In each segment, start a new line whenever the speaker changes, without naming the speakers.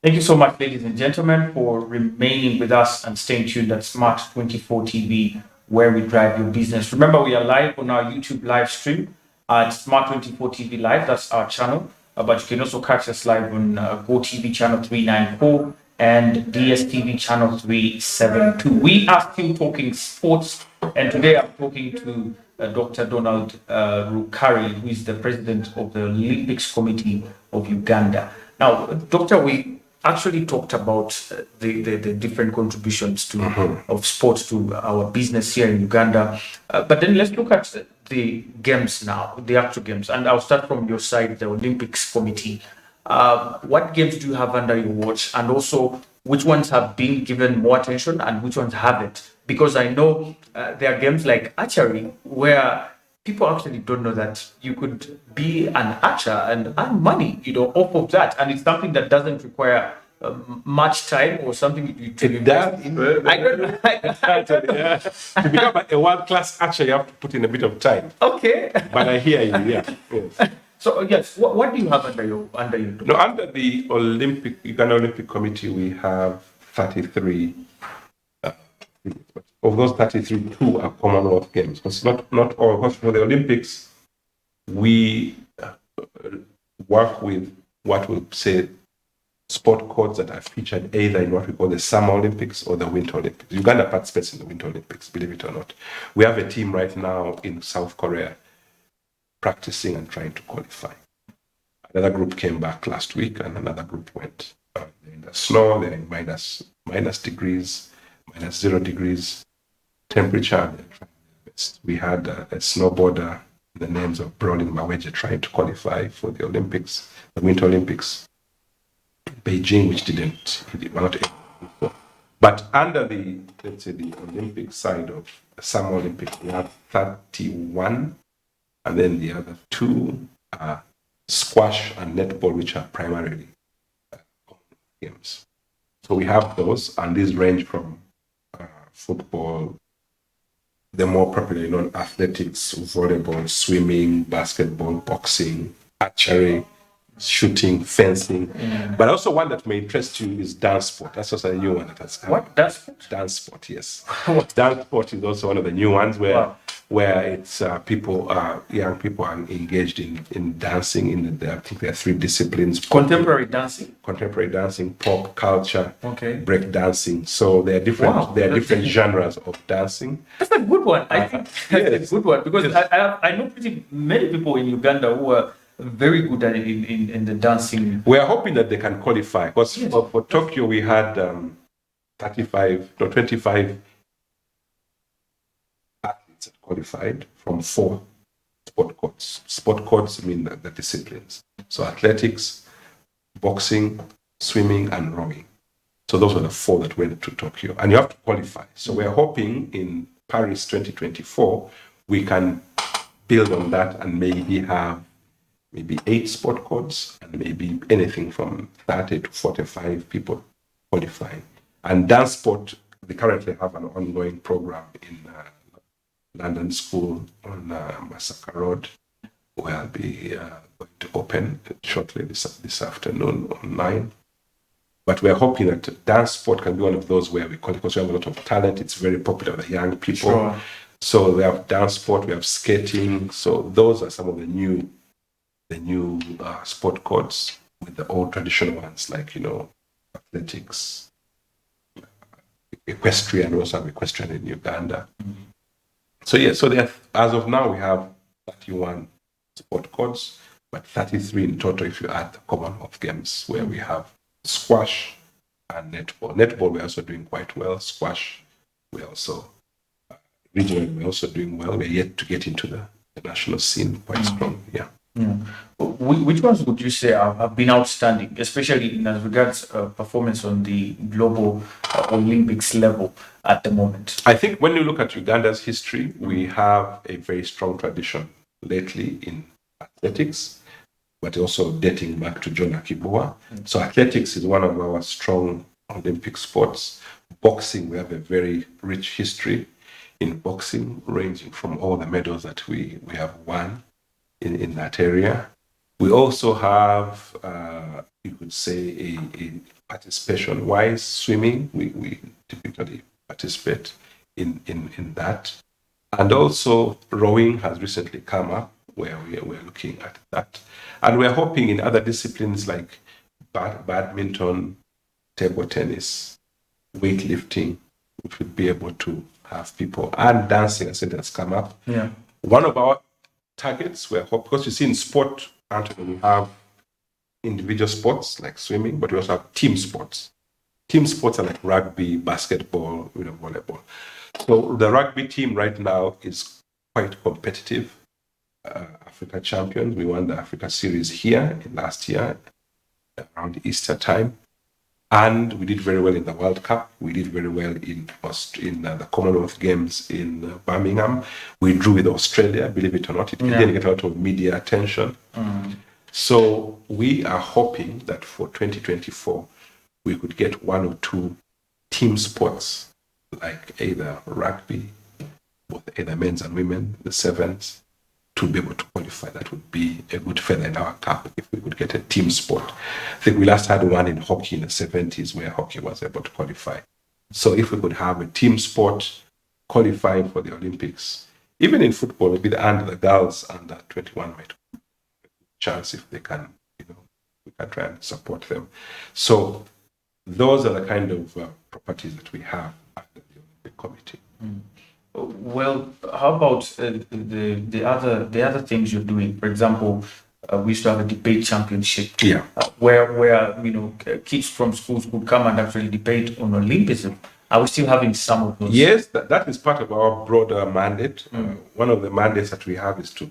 Thank you so much, ladies and gentlemen, for remaining with us and staying tuned at Smart 24 TV, where we drive your business. Remember, we are live on our YouTube live stream at Smart 24 TV Live. That's our channel. But you can also catch us live on Go TV channel 394 and DSTV channel 372. We are still talking sports, and today I'm talking to Dr. Donald Rukari, who is the president of the Olympics Committee of Uganda. Now, Doctor, we actually talked about the different contributions to of sports to our business here in Uganda. But then let's look at the games now, the actual games. And I'll start from your side, the Olympics Committee. What games do you have under your watch? And also, which ones have been given more attention and which ones haven't? Because I know there are games like archery where people actually don't know that you could be an archer and earn money, off of that, and it's something that doesn't require much time or something you to invest in. I don't know.
Yeah. To become a world-class archer, you have to put in a bit of time.
Okay.
But I hear you. Yeah. Yes.
So yes, what do you have under your
No, under the Uganda Olympic Committee, we have 33. Of those 33, 2 are Commonwealth Games. Because not all. Because for the Olympics, we work with what we'll say sport codes that are featured either in what we call the Summer Olympics or the Winter Olympics. Uganda participates in the Winter Olympics, believe it or not. We have a team right now in South Korea practicing and trying to qualify. Another group came back last week, and another group went. They're in the snow, they're in minus degrees, minus 0 degrees temperature. They're trying their best. We had a snowboarder, the names of Brolin Maweje, trying to qualify for the Olympics, the Winter Olympics. Beijing, which he did not able before. But under the, let's say, the Olympic side of the Summer Olympics, we have 31, and then the other 2 are squash and netball, which are primarily games. So we have those, and these range from football, the more popularly known athletics, volleyball, swimming, basketball, boxing, archery, shooting, fencing. But also one that may interest you is dance sport. That's also a new one that has come.
What? Dance sport?
Dance sport, yes. Dance sport is also one of the new ones where it's young people are engaged in dancing. I think there are 3 disciplines.
Contemporary dancing,
pop culture,
okay,
break dancing. So there are different different genres of dancing.
That's a good one. I think that's a good one because yes. I know pretty many people in Uganda who are very good at in the dancing.
We are hoping that they can qualify because yes. for Tokyo we had 25 athletes that qualified from 4 sport codes. Sport codes mean the disciplines. So athletics, boxing, swimming, and rowing. So those were the 4 that went to Tokyo, and you have to qualify. So we are hoping in Paris 2024 we can build on that and maybe have 8 sport codes and maybe anything from 30 to 45 people qualifying. And dance sport, they currently have an ongoing program in London School on Massacre Road, where I'll be going to open shortly this afternoon on 9. But we're hoping that dance sport can be one of those where we qualify because we have a lot of talent. It's very popular with the young people.
Sure.
So we have dance sport, we have skating. So those are some of the new sport codes with the old traditional ones like athletics, equestrian. We also have equestrian in Uganda. So as of now we have 31 sport codes, but 33 in total if you add the Commonwealth Games, where we have squash and netball. Netball we're also doing quite well. Squash we're also regionally we're also doing well. We're yet to get into the national scene quite strong. Yeah.
Which ones would you say have been outstanding, especially in as regards performance on the global Olympics level at the moment?
I think when you look at Uganda's history, we have a very strong tradition lately in athletics, but also dating back to John Akibua. So athletics is one of our strong Olympic sports. Boxing, we have a very rich history in boxing, ranging from all the medals that we have won in that area. We also have, you could say, a participation wise. Swimming, we typically participate in that. And also rowing has recently come up where we're looking at that. And we're hoping in other disciplines like badminton, table tennis, weightlifting, we should be able to have people, and dancing, I said, that's come up.
Yeah.
One of our targets, because you see in sport, Anthony, we have individual sports like swimming, but we also have team sports. Team sports are like rugby, basketball, volleyball. So the rugby team right now is quite competitive. Africa champions. We won the Africa series here last year around Easter time. And we did very well in the World Cup. We did very well in the Commonwealth Games in Birmingham. We drew with Australia, believe it or not. It didn't get a lot of media attention. So we are hoping that for 2024, we could get one or two team sports, like either rugby, both either men's and women, the sevens, to be able to qualify. That would be a good feather in our cap if we could get a team sport. I think we last had one in hockey in the 70s where hockey was able to qualify. So if we could have a team sport qualifying for the Olympics, even in football, maybe the girls under 21 might have a chance if they can, we can try and support them. So those are the kind of properties that we have after the Olympic Committee.
Well, how about the other things you're doing? For example, we used to have a debate championship, where kids from schools could come and actually debate on Olympism. Are we still having some of those?
Yes, that is part of our broader mandate. One of the mandates that we have is to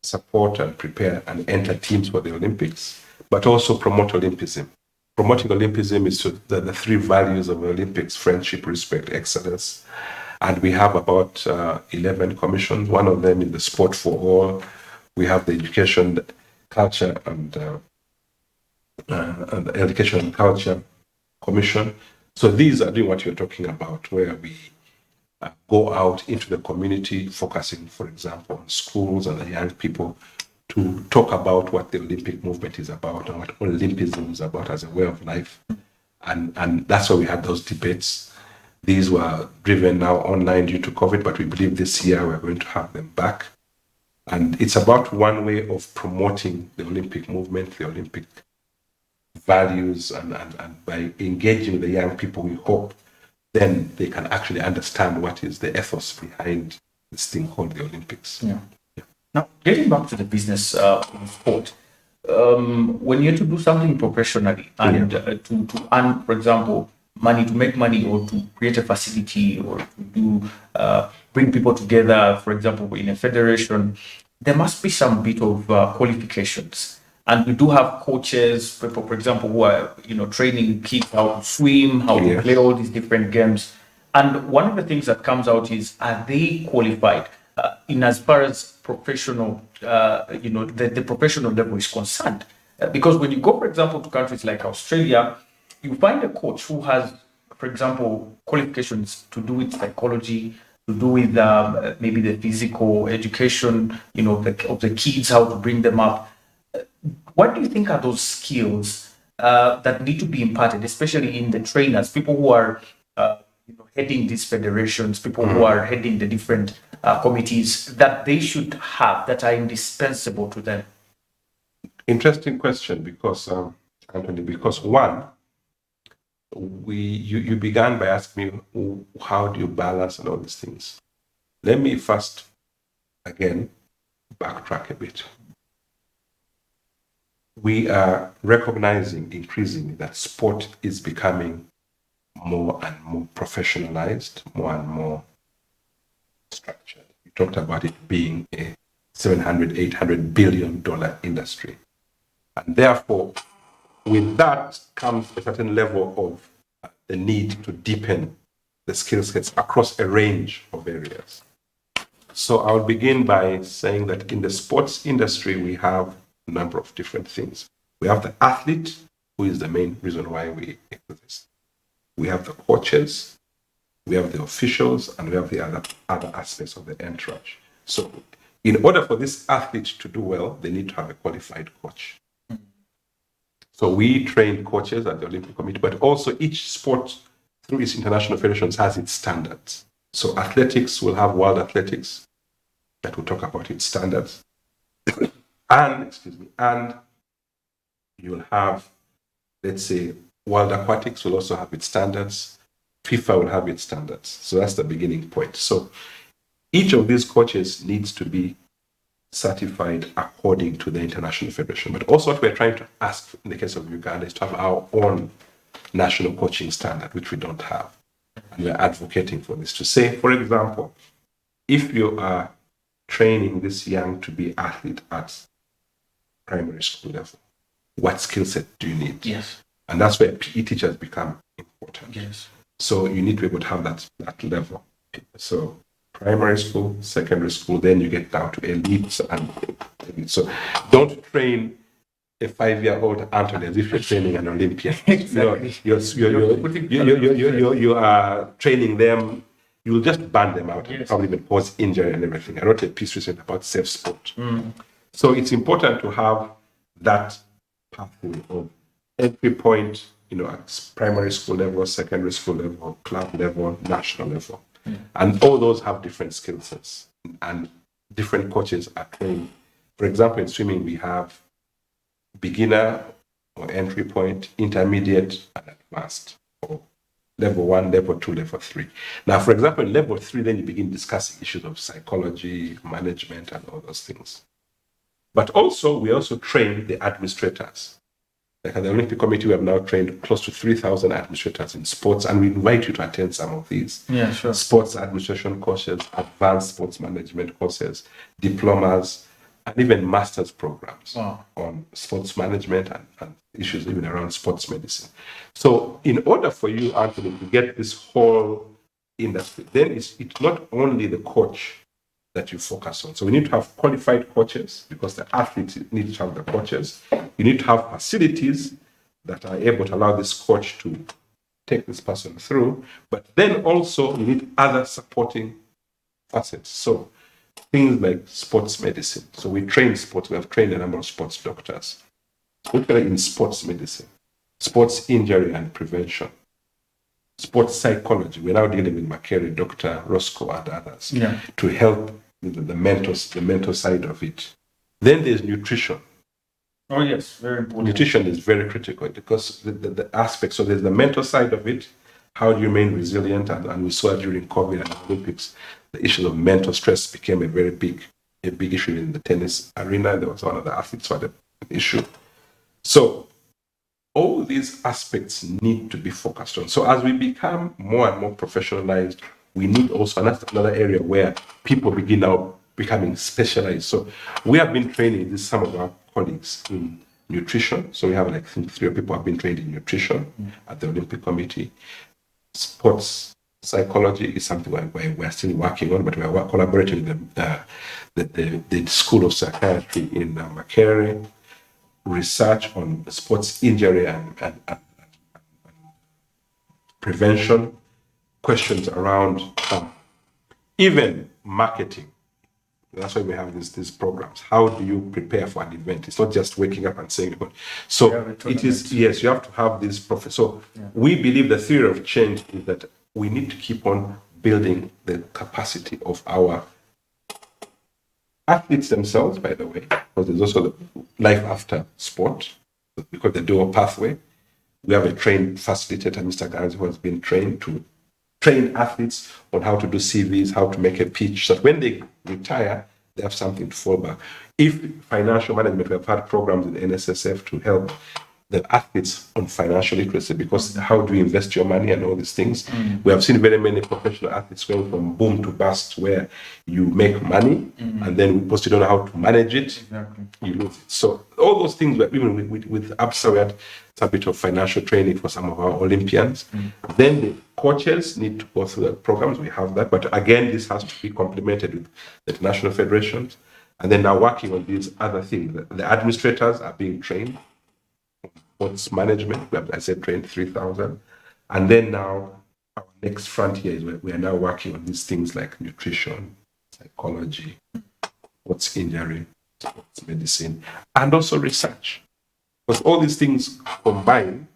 support and prepare and enter teams for the Olympics, but also promote Olympism. Promoting Olympism is the three values of the Olympics: friendship, respect, excellence. And we have about 11 commissions. One of them is the Sport for All. We have the Education, Culture, and the Education and Culture Commission. So these are doing what you're talking about, where we go out into the community, focusing, for example, on schools and the young people, to talk about what the Olympic movement is about and what Olympism is about as a way of life. And that's why we had those debates. These were driven now online due to COVID, but we believe this year we're going to have them back. And it's about one way of promoting the Olympic movement, the Olympic values, and by engaging with the young people, we hope then they can actually understand what is the ethos behind this thing called the Olympics.
Yeah. Now, getting back to the business of sport, when you're to do something professionally and to earn, for example, money, to make money, or to create a facility, or to do bring people together, for example, in a federation, there must be some bit of qualifications. And we do have coaches, people, for example, who are training kids how to swim, how to play all these different games. And one of the things that comes out is, are they qualified in as far as professional, the professional level is concerned? Because when you go, for example, to countries like Australia, you find a coach who has, for example, qualifications to do with psychology, to do with maybe the physical education, of the kids, how to bring them up. What do you think are those skills that need to be imparted, especially in the trainers, people who are heading these federations, people who are heading the different committees, that they should have, that are indispensable to them?
Interesting question, because Anthony, because one, you began by asking me, how do you balance and all these things? Let me first, again, backtrack a bit. We are recognizing increasingly that sport is becoming more and more professionalized, more and more structured. You talked about it being a $700, $800 billion industry. And therefore, with that comes a certain level of the need to deepen the skill sets across a range of areas. So I'll begin by saying that in the sports industry, we have a number of different things. We have the athlete, who is the main reason why we exist. We have the coaches, we have the officials, and we have the other aspects of the entourage. So in order for this athlete to do well, they need to have a qualified coach. So we train coaches at the Olympic Committee, but also each sport through its international federations has its standards. So athletics will have World Athletics that will talk about its standards. And you'll have, let's say, World Aquatics will also have its standards. FIFA will have its standards. So that's the beginning point. So each of these coaches needs to be certified according to the international federation. But also what we're trying to ask in the case of Uganda is to have our own national coaching standard, which we don't have. And we're advocating for this to say, for example, if you are training this young to be athlete at primary school level, what skill set do you need?
Yes.
And that's where PE teachers become important.
Yes.
So you need to be able to have that level. So primary school, secondary school, then you get down to elites and so don't train a 5-year-old Anthony as if you're training an Olympian.
Exactly.
You are training them, you'll just burn them out,
Yes.
and probably even cause injury and everything. I wrote a piece recently about safe sport. So it's important to have that pathway of every point, at primary school level, secondary school level, club level, national level. And all those have different skill sets and different coaches are trained. For example, in swimming, we have beginner or entry point, intermediate, and advanced, or level 1, level 2, level 3. Now, for example, in level 3, then you begin discussing issues of psychology, management, and all those things. But also, we also train the administrators. Like at the Olympic Committee, we have now trained close to 3,000 administrators in sports, and we invite you to attend some of these.
Yeah, sure.
Sports administration courses, advanced sports management courses, diplomas, and even master's programs on sports management and issues even around sports medicine. So in order for you, Anthony, to get this whole industry, then it's not only the coach that you focus on. So we need to have qualified coaches because the athletes need to have the coaches. You need to have facilities that are able to allow this coach to take this person through. But then also you need other supporting facets. So things like sports medicine. So we train sports. We have trained a number of sports doctors. Particularly in sports medicine, sports injury and prevention, sports psychology. We're now dealing with Makere, Dr. Roscoe, and others to help with the mental side of it. Then there's nutrition.
Oh, yes, very important.
Nutrition is very critical because the aspect, so there's the mental side of it. How do you remain resilient? And we saw during COVID and the Olympics, the issue of mental stress became a big issue in the tennis arena. There was one of the athletes who had an issue. So all these aspects need to be focused on. So as we become more and more professionalized, we need also, and that's another area where people begin now becoming specialized. So we have been training some of our colleagues in nutrition. So we have like 3 people have been trained in nutrition at the Olympic Committee. Sports psychology is something we're still working on, but we are collaborating with the School of Psychiatry in Makere. Research on sports injury and prevention, questions around even marketing. That's why we have these programs. How do you prepare for an event? It's not just waking up and saying, so it is, yes, you have to have this So we believe the theory of change is that we need to keep on building the capacity of our athletes themselves, by the way, because there's also the life after sport, because the dual pathway. We have a trained facilitator, Mr. Garzi, who has been trained to train athletes on how to do CVs, how to make a pitch, so that when they retire, they have something to fall back. If financial management, we have had programs in NSSF to help the athletes on financial literacy, because how do you invest your money and all these things? We have seen very many professional athletes going from boom to bust, where you make money and then because you don't know how to manage it, you lose it. So all those things, even with ABSA, we had some bit of financial training for some of our Olympians. Then the coaches need to go through the programs. We have that, but again, this has to be complemented with the international federations. And then now working on these other things. The administrators are being trained. Sports management, we have, I said, trained 3,000. And then now our next frontier is where we are now working on these things like nutrition, psychology, sports injury, sports medicine, and also research. Because all these things combine,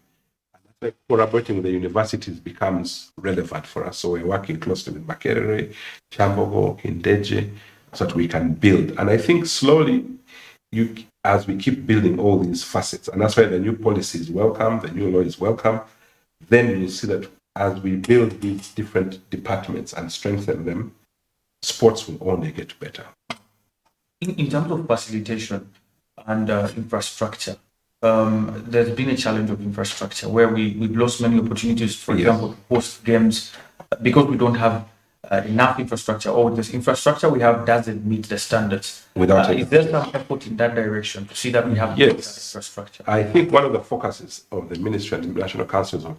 like collaborating with the universities becomes relevant for us. So we're working closely with Makerere, Chambogo, Indeje, so that we can build. And I think slowly, as we keep building all these facets, and that's why the new policy is welcome, the new law is welcome, then you'll see that as we build these different departments and strengthen them, sports will only get better.
In terms of facilitation and infrastructure, there's been a challenge of infrastructure where we've lost many opportunities, for example, to host games because we don't have enough infrastructure, or this infrastructure we have doesn't meet the standards. Is there some effort in that direction to see that we have infrastructure?
I think one of the focuses of the Ministry and the National Council is on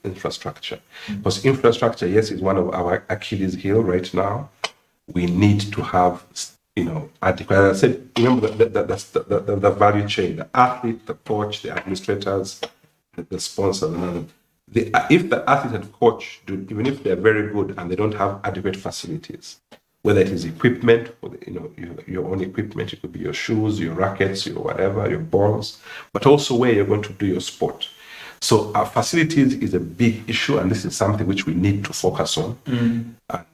infrastructure. Because infrastructure, yes, is one of our Achilles heel right now. We need to have, adequate. As I said, remember the value chain: the athlete, the coach, the administrators, the sponsor, and if the athlete and coach even if they're very good and they don't have adequate facilities, whether it is equipment, or your own equipment, it could be your shoes, your rackets, your whatever, your balls, but also where you're going to do your sport. So our facilities is a big issue, and this is something which we need to focus on.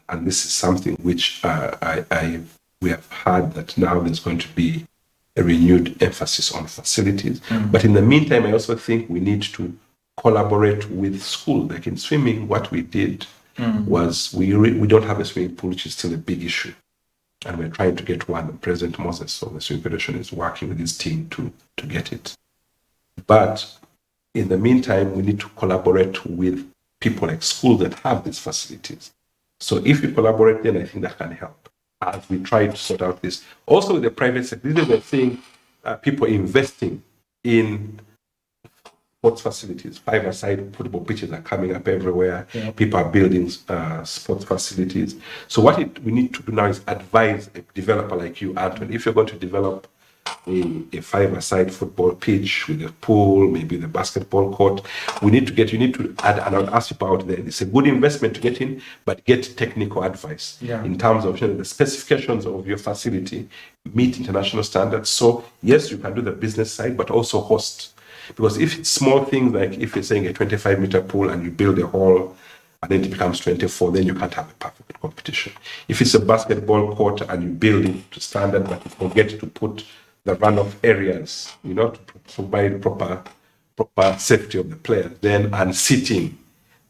And this is something which we have heard that now there's going to be a renewed emphasis on facilities. But in the meantime, I also think we need to collaborate with school. Like in swimming, what we did was we don't have a swimming pool, which is still a big issue. And we're trying to get one. President Moses of the Swimming Federation is working with his team to get it. But in the meantime, we need to collaborate with people like schools that have these facilities. So if we collaborate, then I think that can help as we try to sort out this. Also with the private sector, we're seeing people investing in sports facilities. Five-a-side football pitches are coming up everywhere. Yeah. People are building sports facilities. So what we need to do now is advise a developer like you, Anton. If you're going to develop a five-a-side football pitch with a pool, maybe the basketball court, you need to add, and I'll ask people out there, it's a good investment to get in, but get technical advice in terms of the specifications of your facility meet international standards. So yes, you can do the business side, but also host. Because if it's small things, like if you're saying a 25-meter pool and you build a hall and then it becomes 24, then you can't have a perfect competition. If it's a basketball court and you build it to standard, but you forget to put the runoff areas, to provide proper safety of the players, and seating,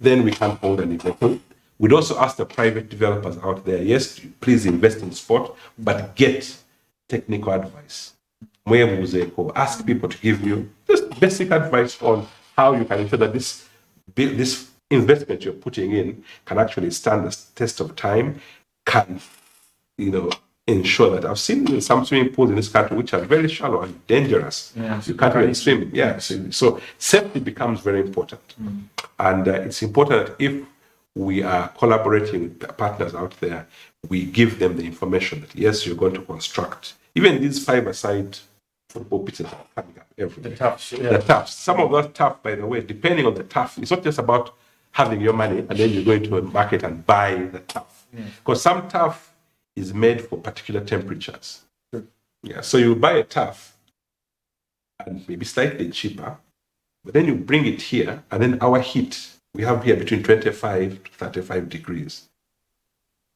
then we can't hold an event. We'd also ask the private developers out there, yes, please invest in sport, but get technical advice. Ask people to give you just basic advice on how you can ensure that this investment you're putting in can actually stand the test of time, can ensure that I've seen some swimming pools in this country which are very shallow and dangerous. You can't really swim. So safety becomes very important. And it's important that if we are collaborating with partners out there, we give them the information that yes, you're going to construct. Even these five-a-side football pitches are coming up everywhere. The toughs. Some of those tough, by the way, depending on the tough, it's not just about having your money and then you're going to a market and buy the tough. Because some tough is made for particular temperatures. So you buy a tough and maybe slightly cheaper, but then you bring it here, and then our heat, we have here between 25 to 35 degrees.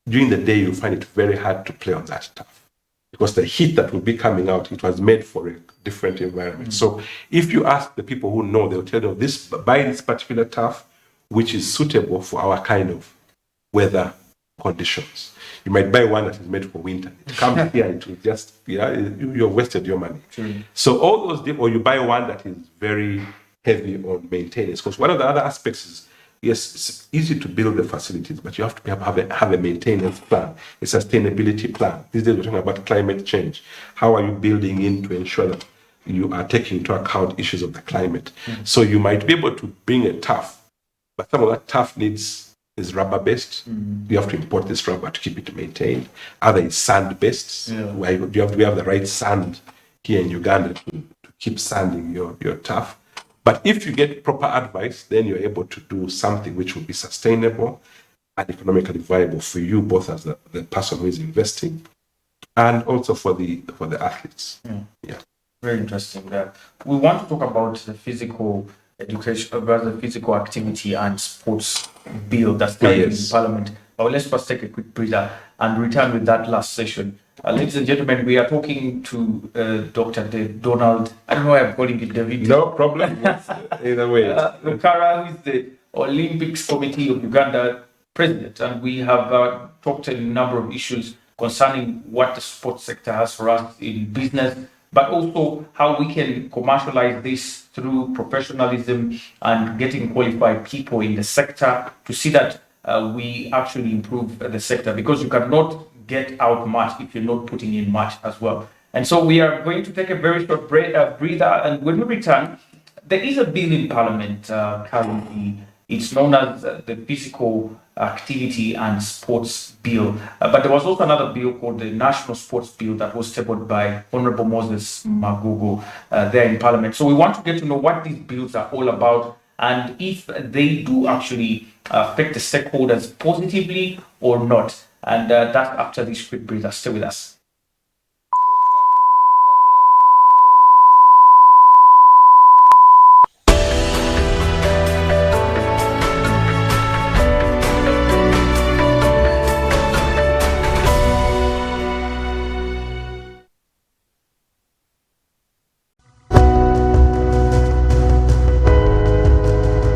During the day, you find it very hard to play on that tough, because the heat that will be coming out, it was made for a different environment. So if you ask the people who know, they'll tell you buy this particular turf, which is suitable for our kind of weather conditions. You might buy one that is made for winter. It comes here, it will just, you're wasted your money. So all those, or you buy one that is very heavy on maintenance. Because one of the other aspects is, yes, it's easy to build the facilities, but you have to have a maintenance plan, a sustainability plan. These days we're talking about climate change. How are you building in to ensure that you are taking into account issues of the climate? So you might be able to bring a turf, but some of that turf is rubber-based. You have to import this rubber to keep it maintained. Other is sand-based. Where we have the right sand here in Uganda to keep sanding your turf. But if you get proper advice, then you're able to do something which will be sustainable and economically viable for you, both as the person who is investing and also for the athletes.
Very interesting. We want to talk about the physical education, about the physical activity and sports bill that's currently in
Yes.
Parliament. But let's first take a quick breather and return with that last session. Ladies and gentlemen, we are talking to Dr. Donald. I don't know why I'm calling it David.
No problem. Either way.
Lukara, who is the Olympics Committee of Uganda president, and we have talked a number of issues concerning what the sports sector has for us in business, but also how we can commercialize this through professionalism and getting qualified people in the sector to see that we actually improve the sector, because you cannot get out much if you're not putting in much as well. And so we are going to take a very short breather, and when we return, there is a bill in Parliament currently. It's known as the Physical Activity and Sports Bill. But there was also another bill called the National Sports Bill that was tabled by Honorable Moses Magogo there in Parliament. So we want to get to know what these bills are all about and if they do actually affect the stakeholders positively or not. And that's after this quick breather. Stay with us.